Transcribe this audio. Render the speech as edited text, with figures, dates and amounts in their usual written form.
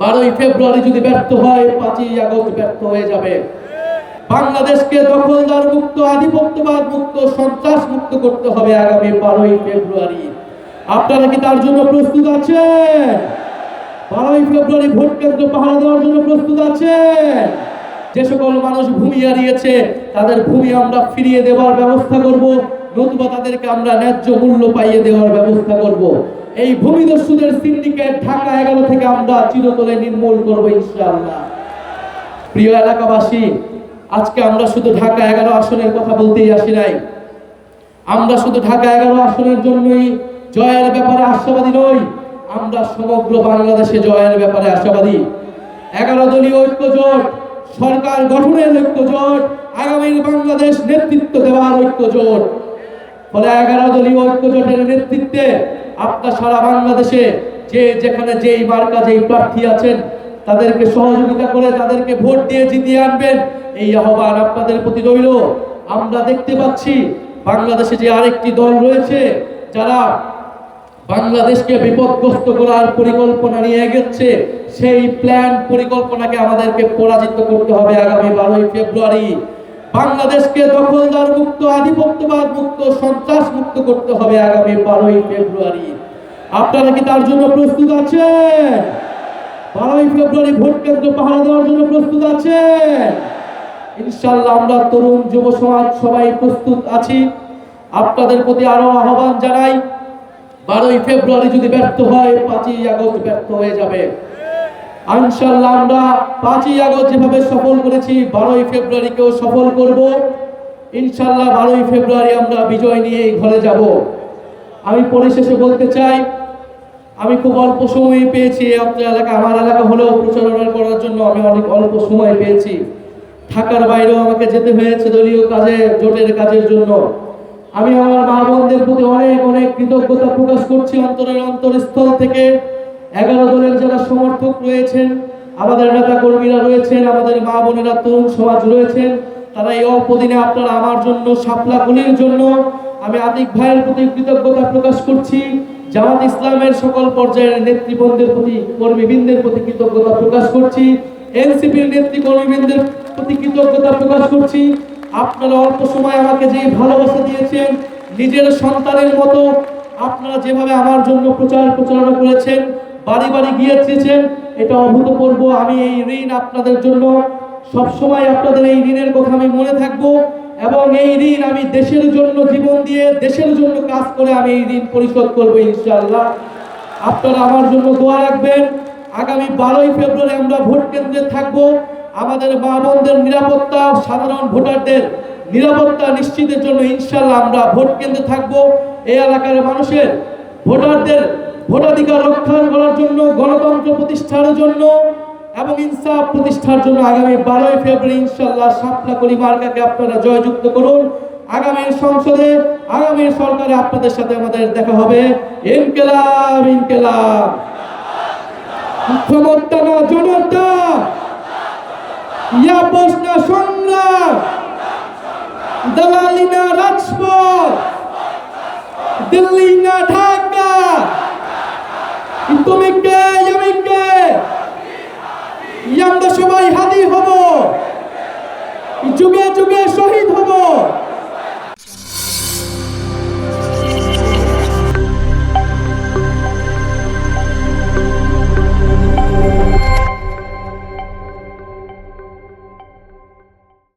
12ই ফেব্রুয়ারি যদি ব্যর্থ হয়, 5ই আগস্ট ব্যর্থ হয়ে যাবে। বাংলাদেশকে দখলদার মুক্ত, আধিপত্যবাদ মুক্ত, সন্ত্রাস মুক্ত করতে হবে আগামী 12ই ফেব্রুয়ারি। আপনারা কি তার জন্য প্রস্তুত আছেন? 12ই ফেব্রুয়ারি ভোট কেন্দ্র পাহারা দেওয়ার জন্য প্রস্তুত আছেন? যে সকল মানুষ ভূমি হারিয়েছে তাদের ভূমি আমরা ফিরিয়ে দেওয়ার ব্যবস্থা করব, নতুবা তাদেরকে আমরা ন্যায্য মূল্য পাইয়ে দেওয়ার ব্যবস্থা করব। এই ভূমিদস্যুদের সিন্ডিকেট ঢাকা 11 থেকে আমরা চিরতরে নির্মূল করব ইনশাআল্লাহ। প্রিয় এলাকাবাসী, আজকে আমরা শুধু ঢাকা 11 আসনের কথা বলতেই আসি নাই। আমরা শুধু ঢাকা 11 আসনের জন্যই জয়ের ব্যাপারে আশাবাদী নই, আমরা সমগ্র বাংলাদেশে জয়ের ব্যাপারে আশাবাদী। 11 দলীয় ঐক্যজোট, সরকার গঠনের ঐক্যজোট, আগামীর বাংলাদেশ নেতৃত্ব দেওয়ার ঐক্যজোট। ফলে 11 দলীয় ঐক্যজোটের নেতৃত্বে আপনার সারা বাংলাদেশে যে যেখানে যেই মার্কা যেই প্রার্থী আছেন তাদেরকে সহযোগিতা করে তাদেরকে ভোট দিয়ে জিতিয়ে আনবেন, এই আহ্বান আপনাদের প্রতি রইল। আমরা দেখতে পাচ্ছি বাংলাদেশে যে আরেকটি দল রয়েছে যারা বাংলাদেশকে বিপদগ্রস্ত করার পরিকল্পনা নিয়ে এগোচ্ছে, সেই প্ল্যান পরিকল্পনাকে আমাদেরকে পরাজিত করতে হবে আগামী 12ই ফেব্রুয়ারি। বাংলাদেশকে দখলদার মুক্ত, আধিপত্যবাদ মুক্ত, সন্ত্রাস মুক্ত করতে হবে আগামী 12ই ফেব্রুয়ারি। আপনারা কি তার জন্য প্রস্তুত আছেন? 12ই ফেব্রুয়ারি ভোট কেন্দ্র পাহারা দেওয়ার জন্য প্রস্তুত আছেন? ইনশাআল্লাহ আমরা তরুণ যুব সমাজ সবাই প্রস্তুত আছি। আপনাদের প্রতি আরো আহ্বান জানাই, 12ই ফেব্রুয়ারি যদি ব্যর্থ হয়, 5ই আগস্ট ব্যর্থ হয়ে যাবে। ইনশাআল্লাহ আমরা 5ই আগস্ট যেভাবে সফল করেছি 12ই ফেব্রুয়ারিকেও সফল করব। ইনশাআল্লাহ 12ই ফেব্রুয়ারি আমরা বিজয় নিয়ে ঘরে যাব। আমি পরিশেষে বলতে চাই, আমি খুব অল্প সময় পেয়েছি আপনার এলাকা, আমার এলাকা হলেও প্রচারণা করার জন্য আমি অনেক অল্প সময় পেয়েছি। ঢাকার বাইরেও আমাকে যেতে হয়েছে দলীয় কাজে, জোটের কাজের জন্য। আমি আমার মা বোনদের প্রতি অনেক অনেক কৃতজ্ঞতা প্রকাশ করছি অন্তরের অন্তরস্থল থেকে। 11 দলের যারা সমর্থক রয়েছেন, আমাদের নেতা কর্মীরা রয়েছেন, আমাদের মা বোনেরা, তরুণ সমাজ রয়েছেন, তারা এই অল্প দিনে আপনারা আমার জন্য, শাপলা কলির জন্য আমি আতিক ভাইয়ের প্রতি কৃতজ্ঞতা প্রকাশ করছি। জামাত ইসলামের সকল পর্যায়ের নেতৃবৃন্দের প্রতি, কর্মীবৃন্দের প্রতি কৃতজ্ঞতা প্রকাশ করছি। এনসিপির নেতৃ কর্মীবৃন্দের প্রতি কৃতজ্ঞতা প্রকাশ করছি। আপনারা অল্প সময় আমাকে যে ভালোবাসা দিয়েছেন, নিজের সন্তানের মতো আপনারা যেভাবে আমার জন্য প্রচারণা করেছেন, বাড়ি বাড়ি গিয়েছেন, এটা অভূতপূর্ব। আমি এই ঋণ আপনাদের জন্য সবসময়, আপনাদের এই ঋণের কথা আমি মনে থাকবো, এবং এই ঋণ আমি দেশের জন্য জীবন দিয়ে, দেশের জন্য কাজ করে আমি এই ঋণ পরিশোধ করবো ইনশাআল্লাহ। আপনারা আমার জন্য দোয়া রাখবেন। আগামী 12ই ফেব্রুয়ারি আমরা ভোট কেন্দ্রে থাকবো। আমাদের মা বোনদের নিরাপত্তা, সাধারণ ভোটারদের নিরাপত্তা নিশ্চিতের জন্য ইনশাআল্লাহ আমরা ভোট কেন্দ্রে থাকবো। এই এলাকার মানুষের, ভোটারদের ভোটাধিকার রক্ষা করার জন্য, গণতন্ত্র প্রতিষ্ঠার জন্য এবং ইনসাফ প্রতিষ্ঠার জন্য আগামী 12ই ফেব্রুয়ারি ইনশাআল্লাহ শাপলা কলি মার্কাকে আপনারা জয়যুক্ত করুন। আগামী সংসদে, আগামী সরকারে আপনাদের সাথে আমাদের দেখা হবে। ইনকিলাব ইনকিলাব, ক্ষমতা না জনতা, ইয়াপস না সংগ্রাম, দালালি না রাজপথ, দিল্লি না ঢাকা, তুমি কে